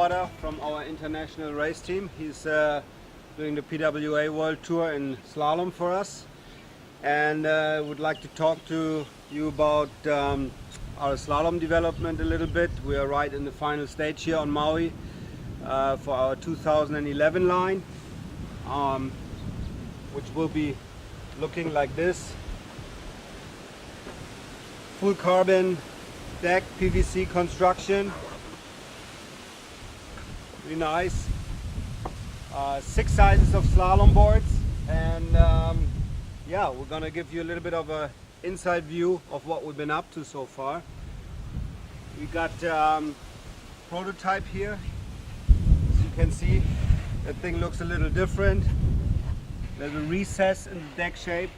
water from our international race team. He's doing the PWA World Tour in slalom for us, and would like to talk to you about our slalom development a little bit. We are right in the final stage here on Maui for our 2011 line, which will be looking like this. Full carbon deck, PVC construction, really nice. 6 sizes of slalom boards, and yeah, we're gonna give you a little bit of a inside view of what we've been up to so far. We got prototype here. As you can see, that thing looks a little different. There's a recess in the deck shape,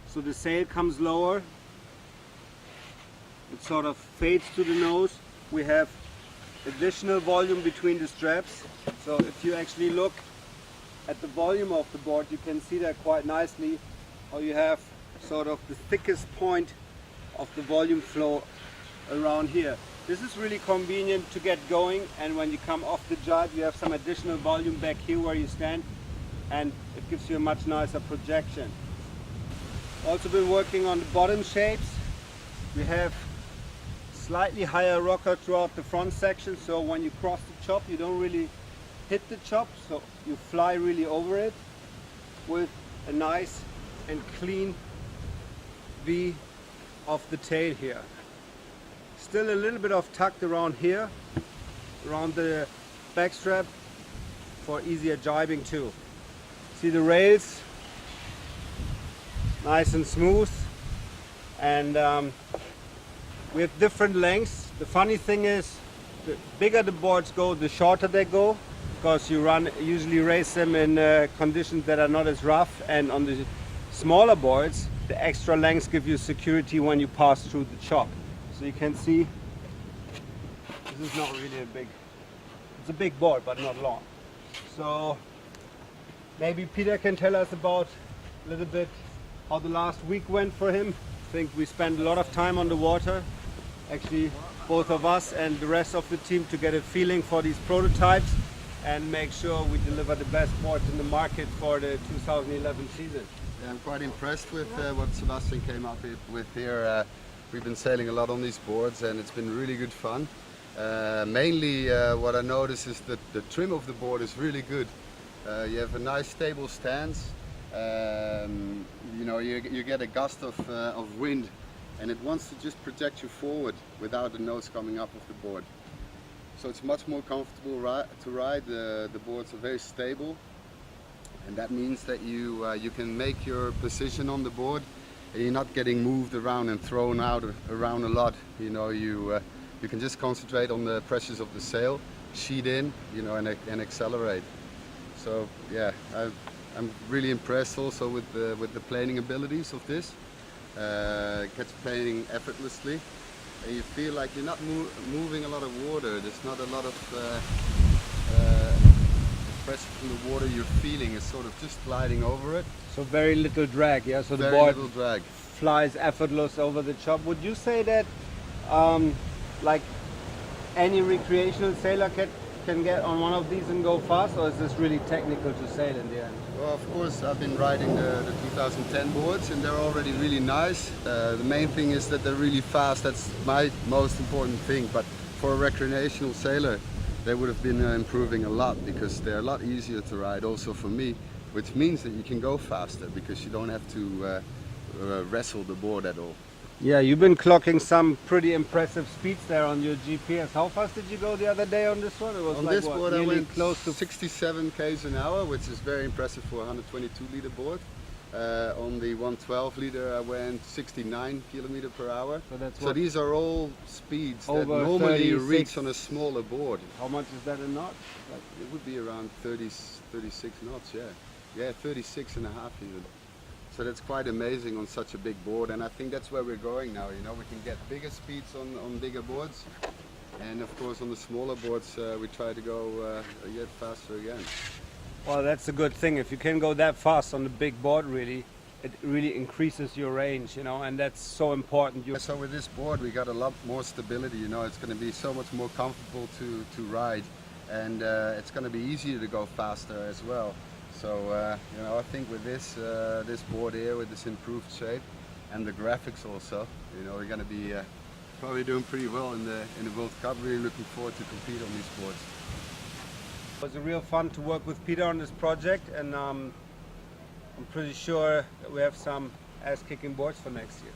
so the sail comes lower. It sort of fades to the nose. We have additional volume between the straps, so if you actually look at the volume of the board, you can see that quite nicely, how you have sort of the thickest point of the volume flow around here. This is really convenient to get going, and when you come off the jibe, you have some additional volume back here where you stand, and it gives you a much nicer projection. Also been working on the bottom shapes. We have slightly higher rocker throughout the front section, so when you cross the chop, you don't really hit the chop, so you fly really over it with a nice and clean V of the tail here. Still a little bit of tucked around here, around the back strap, for easier jibing too. See the rails, nice and smooth, and we have different lengths. The funny thing is, the bigger the boards go, the shorter they go, because you usually race them in conditions that are not as rough, and on the smaller boards, the extra lengths give you security when you pass through the chop. So you can see, this is not really it's a big board, but not long. So maybe Peter can tell us about a little bit how the last week went for him. I think we spent a lot of time on the water, actually both of us and the rest of the team, to get a feeling for these prototypes and make sure we deliver the best boards in the market for the 2011 season. Yeah, I'm quite impressed with what Sebastian came up with here. We've been sailing a lot on these boards, and it's been really good fun. Mainly what I notice is that the trim of the board is really good. You have a nice stable stance. You know, you get a gust of wind, and it wants to just project you forward without the nose coming up of the board. So it's much more comfortable to ride. The boards are very stable, and that means that you can make your position on the board, and you're not getting moved around and thrown around a lot. You know, you can just concentrate on the pressures of the sail, sheet in, you know, and accelerate. So yeah, I'm really impressed also with the planing abilities of this. It gets planing effortlessly, and you feel like you're not moving a lot of water. There's not a lot of pressure from the water you're feeling. It's sort of just gliding over it. So very little drag, yeah? So the board flies effortless over the chop. Would you say that like any recreational sailor can get on one of these and go fast, or is this really technical to sail in the end? Well, of course, I've been riding the 2010 boards, and they're already really nice. The main thing is that they're really fast. That's my most important thing. But for a recreational sailor, they would have been improving a lot, because they're a lot easier to ride also for me, which means that you can go faster because you don't have to wrestle the board at all. Yeah, you've been clocking some pretty impressive speeds there on your GPS. How fast did you go the other day on this one? It was on like, this board I went close to 67 km an hour, which is very impressive for a 122 liter board. On the 112 liter I went 69 km per hour. So these are all speeds that normally you reach on a smaller board. How much is that in knots? Like, it would be around 36 knots, yeah. Yeah, 36 and a half even. So that's quite amazing on such a big board, and I think that's where we're going now. You know, we can get bigger speeds on bigger boards, and of course on the smaller boards we try to go yet faster again. Well, that's a good thing. If you can go that fast on the big board, really, it really increases your range, you know, and that's so important. So with this board we got a lot more stability, you know, it's going to be so much more comfortable to ride. and it's going to be easier to go faster as well. So you know, I think with this this board here, with this improved shape and the graphics also, you know, we're going to be probably doing pretty well in the World Cup. Really looking forward to compete on these boards. It was a real fun to work with Peter on this project, and I'm pretty sure that we have some ass-kicking boards for next year.